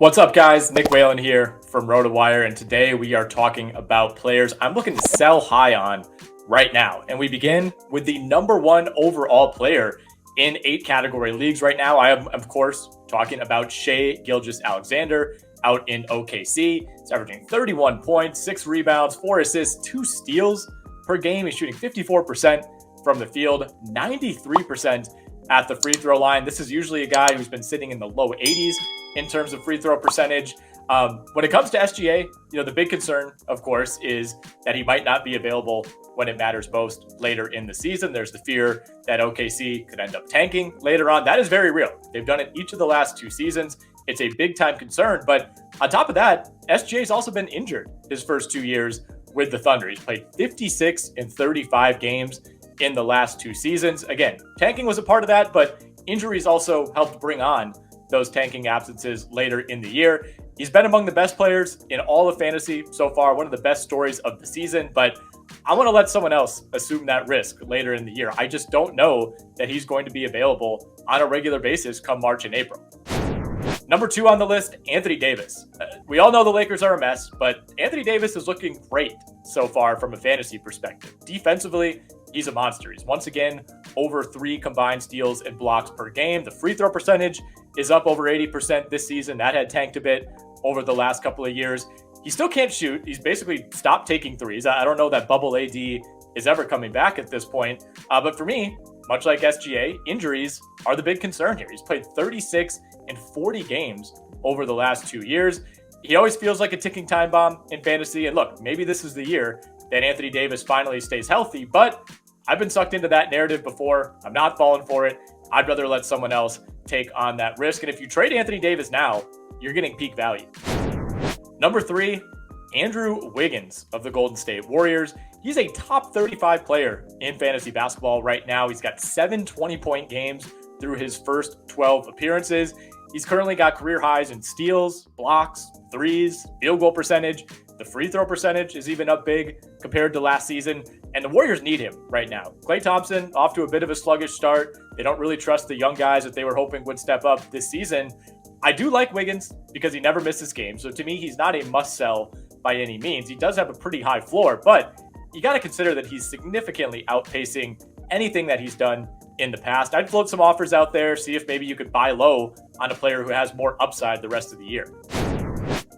What's up, guys? Nick Whalen here from RotoWire, and today we are talking about players I'm looking to sell high on right now. And we begin with the number one overall player in 8 category leagues right now. I am, of course, talking about Shai Gilgeous-Alexander out in OKC. He's averaging 31 points, 6 rebounds, 4 assists, 2 steals per game. He's shooting 54% from the field, 93% at the free throw line. This is usually a guy who's been sitting in the low 80s in terms of free throw percentage. When it comes to SGA, the big concern, of course, is that he might not be available when it matters most later in the season. There's the fear that OKC could end up tanking later on. That is very real. They've done it each of the last 2 seasons. It's a big time concern. But on top of that, SGA's also been injured his first 2 years with the Thunder. He's played 56 in 35 games in the last 2 seasons. Again, tanking was a part of that, but injuries also helped bring on those tanking absences later in the year. He's been among the best players in all of fantasy so far, one of the best stories of the season, but I want to let someone else assume that risk later in the year. I just don't know that he's going to be available on a regular basis come March and April. Number 2 on the list, Anthony Davis. We all know the Lakers are a mess, but Anthony Davis is looking great so far from a fantasy perspective. Defensively, he's a monster. He's once again over 3 combined steals and blocks per game. The free throw percentage is up over 80% this season. That had tanked a bit over the last couple of years. He still can't shoot. He's basically stopped taking threes. I don't know that bubble AD is ever coming back at this point. But for me, much like SGA, injuries are the big concern here. He's played 36 and 40 games over the last 2 years. He always feels like a ticking time bomb in fantasy. And look, maybe this is the year that Anthony Davis finally stays healthy, but I've been sucked into that narrative before. I'm not falling for it. I'd rather let someone else take on that risk. And if you trade Anthony Davis now, you're getting peak value. Number 3, Andrew Wiggins of the Golden State Warriors. He's a top 35 player in fantasy basketball right now. He's got 7 20-point games through his first 12 appearances. He's currently got career highs in steals, blocks, threes, field goal percentage. The free throw percentage is even up big compared to last season. And the Warriors need him right now. Klay Thompson off to a bit of a sluggish start. They don't really trust the young guys that they were hoping would step up this season. I do like Wiggins because he never misses games. So to me, he's not a must sell by any means. He does have a pretty high floor, but you got to consider that he's significantly outpacing anything that he's done in the past. I'd float some offers out there, see if maybe you could buy low on a player who has more upside the rest of the year.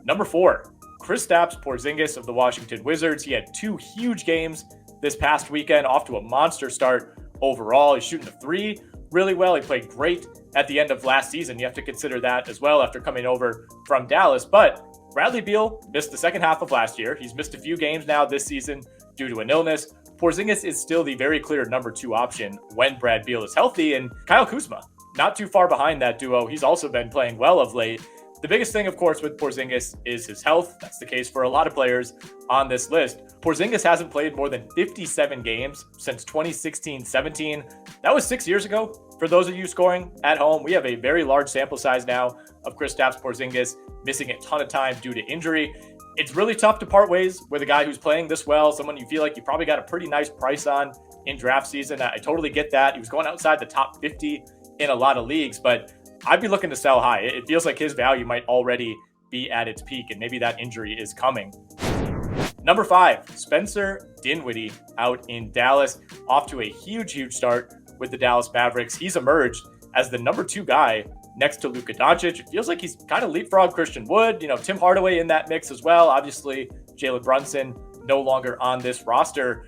Number 4, Kristaps Porzingis of the Washington Wizards. He had 2 huge games this past weekend, off to a monster start overall. He's shooting the 3 really well. He played great at the end of last season. You have to consider that as well after coming over from Dallas. But Bradley Beal missed the second half of last year. He's missed a few games now this season due to an illness. Porzingis is still the very clear number 2 option when Brad Beal is healthy. And Kyle Kuzma, not too far behind that duo. He's also been playing well of late. The biggest thing, of course, with Porzingis is his health. That's the case for a lot of players on this list. Porzingis hasn't played more than 57 games since 2016-17. That was 6 years ago. For those of you scoring at home, we have a very large sample size now of Kristaps Porzingis missing a ton of time due to injury. It's really tough to part ways with a guy who's playing this well, someone you feel like you probably got a pretty nice price on in draft season. I totally get that. He was going outside the top 50 in a lot of leagues, but I'd be looking to sell high. It feels like his value might already be at its peak, and maybe that injury is coming. Number 5, Spencer Dinwiddie out in Dallas, off to a huge start with the Dallas Mavericks. He's emerged as the number 2 guy next to Luka Doncic. It feels like he's kind of leapfrogged Christian Wood, Tim Hardaway in that mix as well. Obviously, Jalen Brunson no longer on this roster.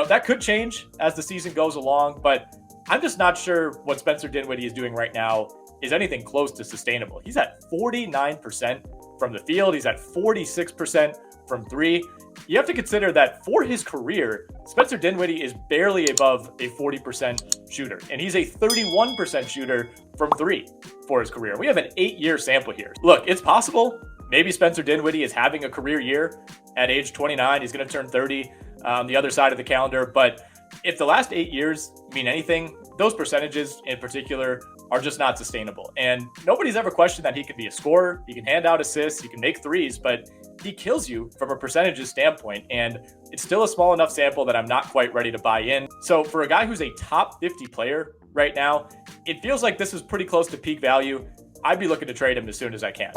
That could change as the season goes along, but I'm just not sure what Spencer Dinwiddie is doing right now is anything close to sustainable. He's at 49% from the field. He's at 46% from 3. You have to consider that for his career, Spencer Dinwiddie is barely above a 40% shooter, and he's a 31% shooter from 3 for his career. We have an 8-year sample here. Look, it's possible. Maybe Spencer Dinwiddie is having a career year at age 29. He's going to turn 30 on the other side of the calendar. But if the last 8 years mean anything, those percentages in particular are just not sustainable. And nobody's ever questioned that he can be a scorer. He can hand out assists. He can make threes, but he kills you from a percentages standpoint. And it's still a small enough sample that I'm not quite ready to buy in. So for a guy who's a top 50 player right now, it feels like this is pretty close to peak value. I'd be looking to trade him as soon as I can.